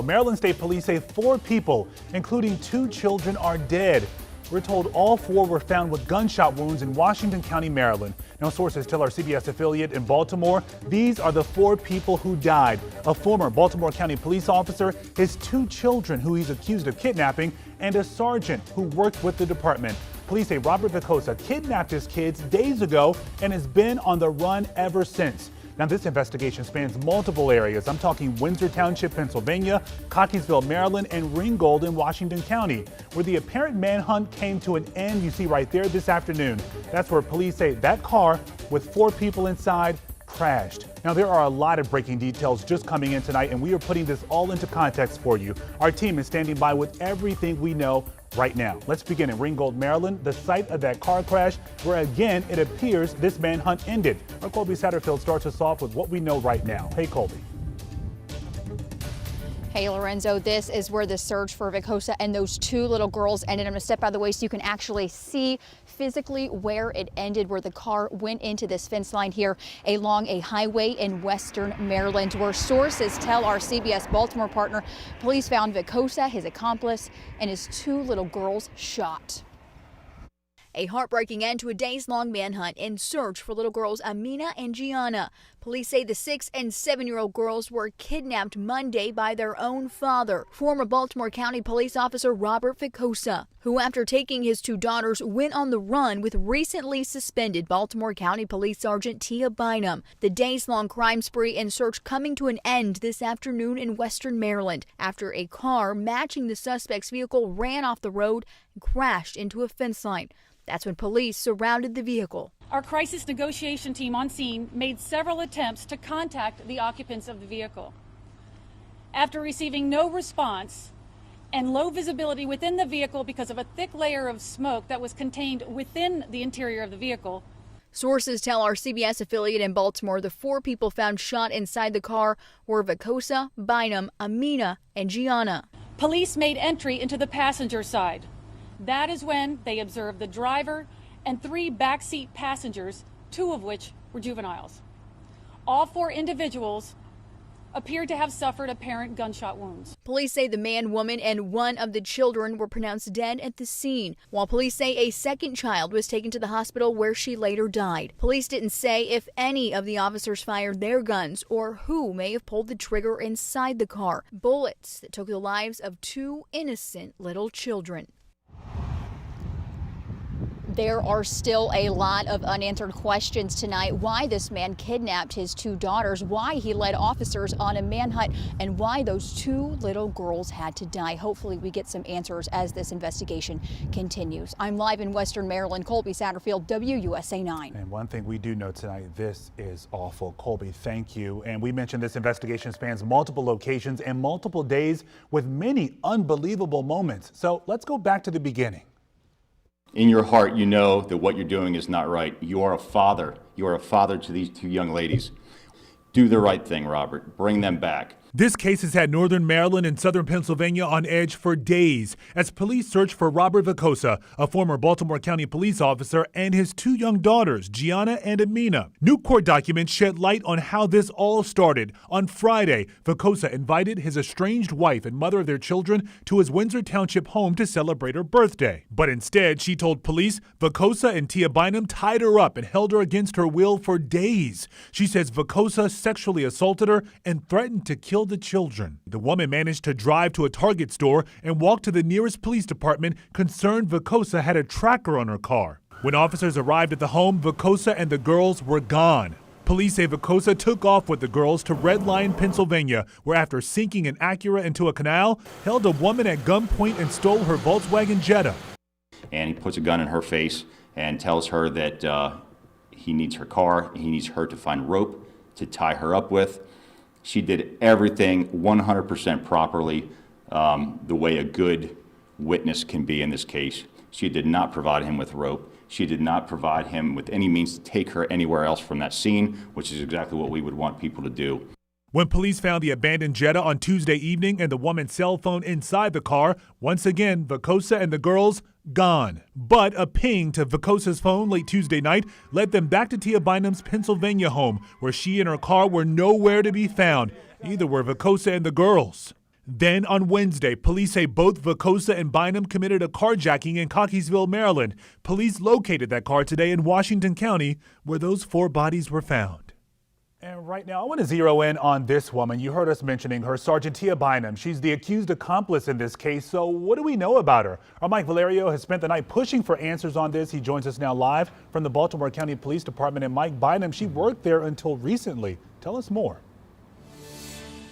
Maryland State Police say 4 people, including 2 children, are dead. We're told all 4 were found with gunshot wounds in Washington County, Maryland. Now, sources tell our CBS affiliate in Baltimore these are the 4 people who died. A former Baltimore County police officer, his 2 children who he's accused of kidnapping, and a sergeant who worked with the department. Police say Robert Vicosa kidnapped his kids days ago and has been on the run ever since. Now, this investigation spans multiple areas. I'm talking Windsor Township, Pennsylvania, Cockeysville, Maryland, and Ringgold in Washington County, where the apparent manhunt came to an end. You see right there this afternoon. That's where police say that car with 4 people inside crashed. Now, there are a lot of breaking details just coming in tonight, and we are putting this all into context for you. Our team is standing by with everything we know right now. Let's begin in Ringgold, Maryland, the site of that car crash, where again it appears this manhunt ended. Our Colby Satterfield starts us off with what we know right now. Hey, Colby. Hey, Lorenzo, this is where the search for Vicosa and those 2 little girls ended. I'm going to step out of the way so you can actually see physically where it ended, where the car went into this fence line here along a highway in western Maryland, where sources tell our CBS Baltimore partner police found Vicosa, his accomplice, and his 2 little girls shot. A heartbreaking end to a days-long manhunt in search for little girls Amina and Gianna. Police say the 6- and 7-year-old girls were kidnapped Monday by their own father, former Baltimore County police officer Robert Vicosa, who after taking his 2 daughters went on the run with recently suspended Baltimore County Police Sergeant Tia Bynum. The days-long crime spree and search coming to an end this afternoon in western Maryland after a car matching the suspect's vehicle ran off the road and crashed into a fence line. That's when police surrounded the vehicle. Our crisis negotiation team on scene made several attempts to contact the occupants of the vehicle. After receiving no response and low visibility within the vehicle because of a thick layer of smoke that was contained within the interior of the vehicle, sources tell our CBS affiliate in Baltimore the 4 people found shot inside the car were Vicosa, Bynum, Amina, and Gianna. Police made entry into the passenger side. That is when they observed the driver and 3 backseat passengers, 2 of which were juveniles. All 4 individuals appeared to have suffered apparent gunshot wounds. Police say the man, woman, and 1 of the children were pronounced dead at the scene, while police say a 2nd child was taken to the hospital where she later died. Police didn't say if any of the officers fired their guns or who may have pulled the trigger inside the car. Bullets that took the lives of 2 innocent little children. There are still a lot of unanswered questions tonight. Why this man kidnapped his 2 daughters, why he led officers on a manhunt, and why those 2 little girls had to die. Hopefully we get some answers as this investigation continues. I'm live in western Maryland. Colby Satterfield, WUSA 9. And one thing we do know tonight, this is awful. Colby, thank you. And we mentioned this investigation spans multiple locations and multiple days with many unbelievable moments. So let's go back to the beginning. In your heart, you know that what you're doing is not right. You are a father. You are a father to these 2 young ladies. Do the right thing, Robert. Bring them back. This case has had northern Maryland and southern Pennsylvania on edge for days as police search for Robert Vicosa, a former Baltimore County police officer, and his 2 young daughters, Gianna and Amina. New court documents shed light on how this all started. On Friday, Vicosa invited his estranged wife and mother of their children to his Windsor Township home to celebrate her birthday. But instead, she told police Vicosa and Tia Bynum tied her up and held her against her will for days. She says Vicosa sexually assaulted her and threatened to kill the children. The woman managed to drive to a Target store and walk to the nearest police department, concerned Vicosa had a tracker on her car. When officers arrived at the home, Vicosa and the girls were gone. Police say Vicosa took off with the girls to Red Lion, Pennsylvania, where after sinking an Acura into a canal, held a woman at gunpoint and stole her Volkswagen Jetta. And he puts a gun in her face and tells her that he needs her car, he needs her to find rope to tie her up with. She did everything 100% properly, the way a good witness can be in this case. She did not provide him with rope. She did not provide him with any means to take her anywhere else from that scene, which is exactly what we would want people to do. When police found the abandoned Jetta on Tuesday evening and the woman's cell phone inside the car, once again, Vicosa and the girls gone. But a ping to Vicosa's phone late Tuesday night led them back to Tia Bynum's Pennsylvania home, where she and her car were nowhere to be found. Neither were Vicosa and the girls. Then on Wednesday, police say both Vicosa and Bynum committed a carjacking in Cockeysville, Maryland. Police located that car today in Washington County, where those 4 bodies were found. And right now, I want to zero in on this woman. You heard us mentioning her, Sergeant Tia Bynum. She's the accused accomplice in this case. So what do we know about her? Our Mike Valerio has spent the night pushing for answers on this. He joins us now live from the Baltimore County Police Department. And Mike, Bynum, she worked there until recently. Tell us more.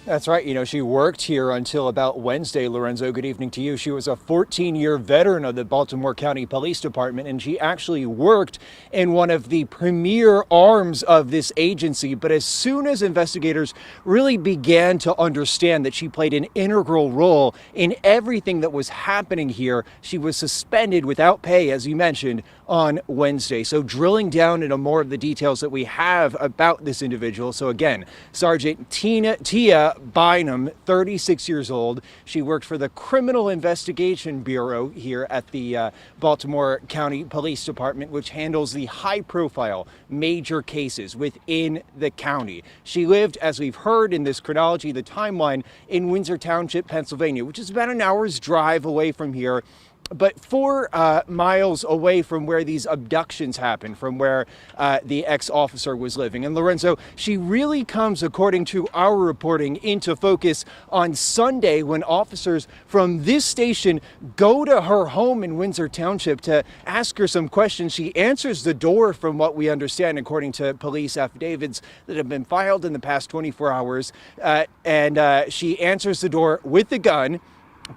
That's right. You know, she worked here until about Wednesday. Lorenzo, good evening to you. She was a 14-year veteran of the Baltimore County Police Department, and she actually worked in one of the premier arms of this agency. But as soon as investigators really began to understand that she played an integral role in everything that was happening here, she was suspended without pay, as you mentioned, on Wednesday. So drilling down into more of the details that we have about this individual. So again, Sergeant Tia Bynum, 36 years old. She worked for the Criminal Investigation Bureau here at the Baltimore County Police Department, which handles the high-profile major cases within the county. She lived, as we've heard in this chronology, the timeline, in Windsor Township, Pennsylvania, which is about an hour's drive away from here, but 4 miles away from where these abductions happened, from where the ex-officer was living. And Lorenzo, she really comes, according to our reporting, into focus on Sunday when officers from this station go to her home in Windsor Township to ask her some questions. She answers the door, from what we understand, according to police affidavits that have been filed in the past 24 hours. And she answers the door with the gun.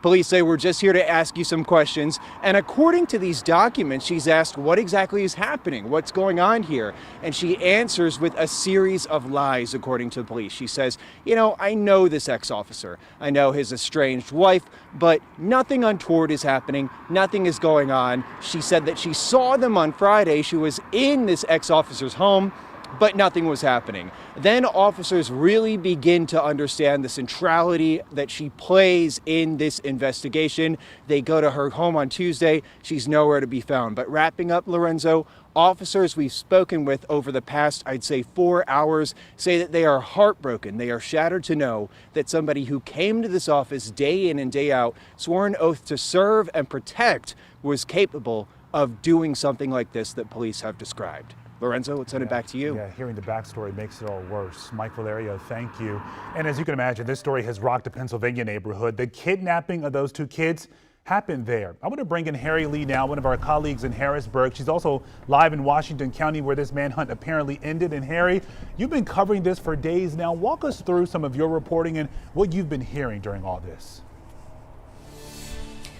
Police say, "We're just here to ask you some questions." And according to these documents, she's asked what exactly is happening, what's going on here. And she answers with a series of lies, according to the police. She says, "You know, I know this ex-officer. I know his estranged wife, but nothing untoward is happening. Nothing is going on." She said that she saw them on Friday. She was in this ex-officer's home, but nothing was happening. Then officers really begin to understand the centrality that she plays in this investigation. They go to her home on Tuesday. She's nowhere to be found. But wrapping up, Lorenzo, officers we've spoken with over the past, I'd say, 4 hours say that they are heartbroken. They are shattered to know that somebody who came to this office day in and day out, swore an oath to serve and protect, was capable of doing something like this that police have described. Lorenzo, let's send it back to you. Yeah, hearing the backstory makes it all worse. Mike Valerio, thank you. And as you can imagine, this story has rocked a Pennsylvania neighborhood. The kidnapping of those 2 kids happened there. I want to bring in Harry Lee now, one of our colleagues in Harrisburg. She's also live in Washington County, where this manhunt apparently ended. And Harry, you've been covering this for days now. Walk us through some of your reporting and what you've been hearing during all this.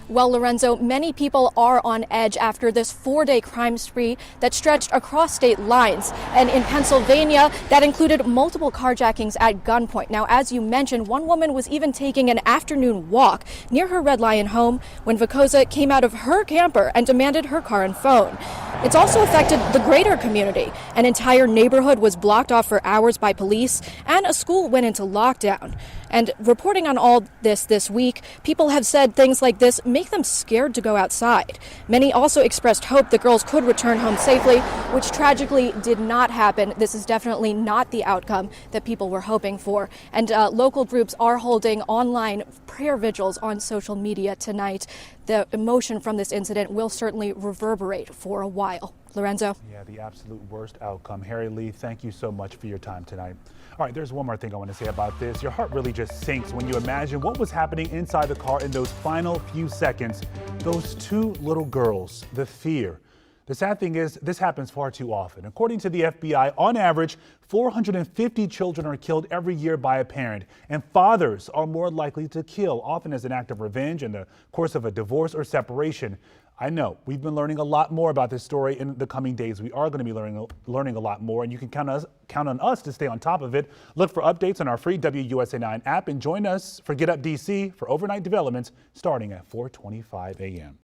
Well, Lorenzo, many people are on edge after this 4-day crime spree that stretched across state lines. And in Pennsylvania, that included multiple carjackings at gunpoint. Now, as you mentioned, one woman was even taking an afternoon walk near her Red Lion home when Vicosa came out of her camper and demanded her car and phone. It's also affected the greater community. An entire neighborhood was blocked off for hours by police, and a school went into lockdown. And reporting on all this week, people have said things like this make them scared to go outside. Many also expressed hope the girls could return home safely, which tragically did not happen. This is definitely not the outcome that people were hoping for. And local groups are holding online prayer vigils on social media tonight. The emotion from this incident will certainly reverberate for a while. Lorenzo? Yeah, the absolute worst outcome. Harry Lee, thank you so much for your time tonight. All right, there's one more thing I want to say about this. Your heart really just sinks when you imagine what was happening inside the car in those final few seconds. Those 2 little girls, the fear. The sad thing is, this happens far too often. According to the FBI, on average, 450 children are killed every year by a parent, and fathers are more likely to kill, often as an act of revenge in the course of a divorce or separation. I know we've been learning a lot more about this story in the coming days. We are going to be learning a lot more, and you can count on us to stay on top of it. Look for updates on our free WUSA 9 app and join us for Get Up DC for overnight developments starting at 4:25 a.m.